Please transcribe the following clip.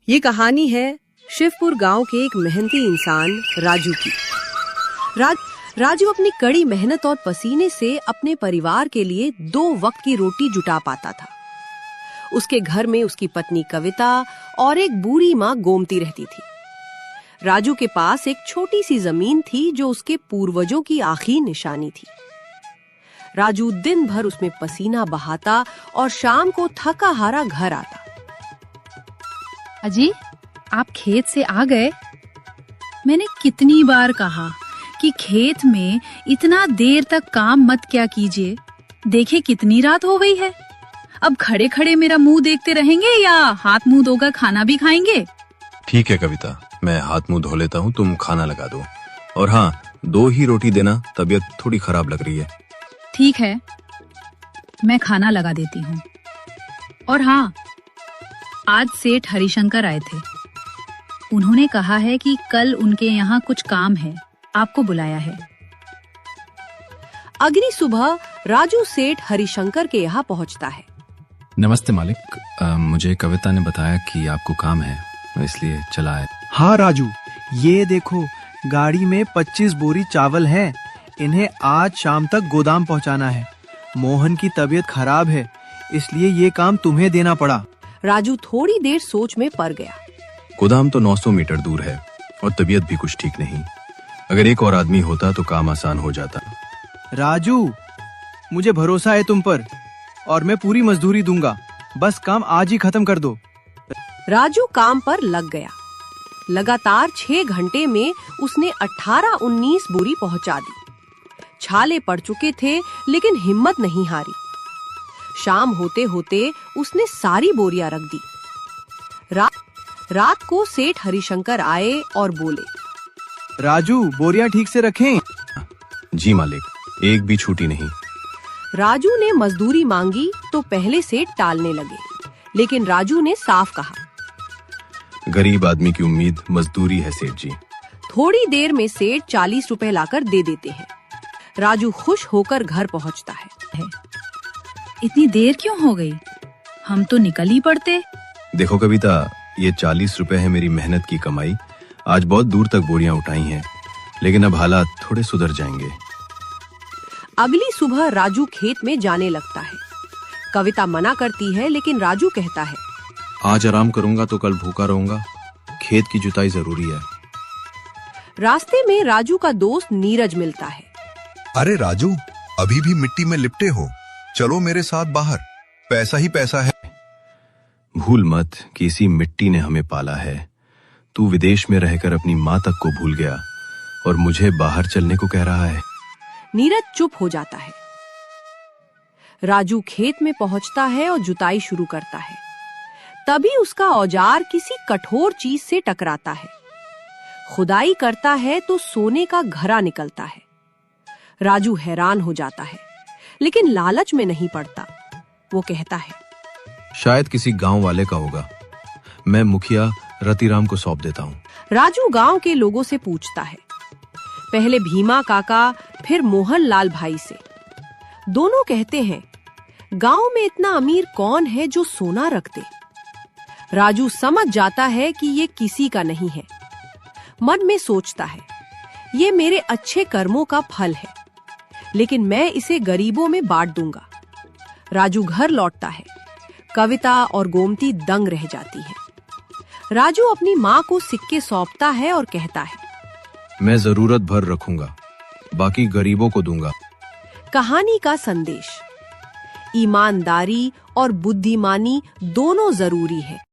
ये कहानी है शिवपुर गांव के एक मेहनती इंसान राजू की। राजू अपनी कड़ी मेहनत और पसीने से अपने परिवार के लिए 2 वक्त की रोटी जुटा पाता था। उसके घर में उसकी पत्नी कविता और एक बूढ़ी माँ गोमती रहती थी। राजू के पास एक छोटी सी जमीन थी जो उसके पूर्वजों की आखिरी निशानी थी। राजू दिन भर उसमें पसीना बहाता और शाम को थका हारा घर आता। अजी, आप खेत से आ गए? मैंने कितनी बार कहा कि खेत में इतना देर तक काम मत क्या कीजिए। देखिए कितनी रात हो गई है। अब खड़े खड़े मेरा मुंह देखते रहेंगे या हाथ मुंह धोकर खाना भी खाएंगे? ठीक है कविता, मैं हाथ मुंह धो लेता हूँ, तुम खाना लगा दो। और हाँ, 2 ही रोटी देना, तबीयत थोड़ी खराब लग रही है। ठीक है, मैं खाना लगा देती हूँ। और हाँ, आज सेठ हरिशंकर आए थे। उन्होंने कहा है कि कल उनके यहाँ कुछ काम है, आपको बुलाया है। अगली सुबह राजू सेठ हरिशंकर के यहाँ पहुँचता है। नमस्ते मालिक, मुझे कविता ने बताया कि आपको काम है, इसलिए चला है। हाँ राजू, ये देखो, गाड़ी में 25 बोरी चावल है। इन्हें आज शाम तक गोदाम पहुंचाना है। मोहन की तबीयत खराब है, इसलिए ये काम तुम्हें देना पड़ा। राजू थोड़ी देर सोच में पड़ गया। गोदाम तो 900 मीटर दूर है और तबीयत भी कुछ ठीक नहीं। अगर एक और आदमी होता तो काम आसान हो जाता। राजू, मुझे भरोसा है तुम पर और मैं पूरी मजदूरी दूंगा। बस काम आज ही खत्म कर दो। राजू काम पर लग गया। लगातार 6 घंटे में उसने 18-19 बोरी पहुंचा दी। छाले पड़ चुके थे लेकिन हिम्मत नहीं हारी। शाम होते होते उसने सारी बोरियां रख दी। रात को सेठ हरिशंकर आए और बोले, राजू, बोरियां ठीक से रखें। जी मालिक, एक भी छूटी नहीं। राजू ने मजदूरी मांगी तो पहले सेठ टालने लगे, लेकिन राजू ने साफ कहा, गरीब आदमी की उम्मीद मजदूरी है सेठ जी। थोड़ी देर में सेठ 40 रुपए लाकर दे देते हैं। राजू खुश होकर घर पहुंचता है। इतनी देर क्यों हो गई? हम तो निकल ही पड़ते। देखो कविता, ये 40 रुपए है मेरी मेहनत की कमाई। आज बहुत दूर तक बोरियां उठाई हैं, लेकिन अब हालात थोड़े सुधर जाएंगे। अगली सुबह राजू खेत में जाने लगता है। कविता मना करती है, लेकिन राजू कहता है, आज आराम करूंगा तो कल भूखा रहूंगा। खेत की जुताई जरूरी है। रास्ते में राजू का दोस्त नीरज मिलता है। अरे राजू, अभी भी मिट्टी में लिपटे हो? चलो मेरे साथ बाहर, पैसा ही पैसा है। भूल मत कि इसी मिट्टी ने हमें पाला है। तू विदेश में रहकर अपनी माँ तक को भूल गया और मुझे बाहर चलने को कह रहा है। नीरज चुप हो जाता है। राजू खेत में पहुंचता है और जुताई शुरू करता है। तभी उसका औजार किसी कठोर चीज से टकराता है। खुदाई करता है तो सोने का घड़ा निकलता है। राजू हैरान हो जाता है, लेकिन लालच में नहीं पड़ता। वो कहता है, शायद किसी गांव वाले का होगा। मैं मुखिया रतिराम को सौंप देता हूँ। राजू गांव के लोगों से पूछता है, पहले भीमा काका, फिर मोहन लाल भाई से। दोनों कहते हैं, गांव में इतना अमीर कौन है जो सोना रख दे। राजू समझ जाता है कि ये किसी का नहीं है। मन में सोचता है, ये मेरे अच्छे कर्मों का फल है, लेकिन मैं इसे गरीबों में बांट दूंगा। राजू घर लौटता है। कविता और गोमती दंग रह जाती है। राजू अपनी माँ को सिक्के सौंपता है और कहता है, मैं जरूरत भर रखूंगा, बाकी गरीबों को दूंगा। कहानी का संदेश, ईमानदारी और बुद्धिमानी दोनों जरूरी है।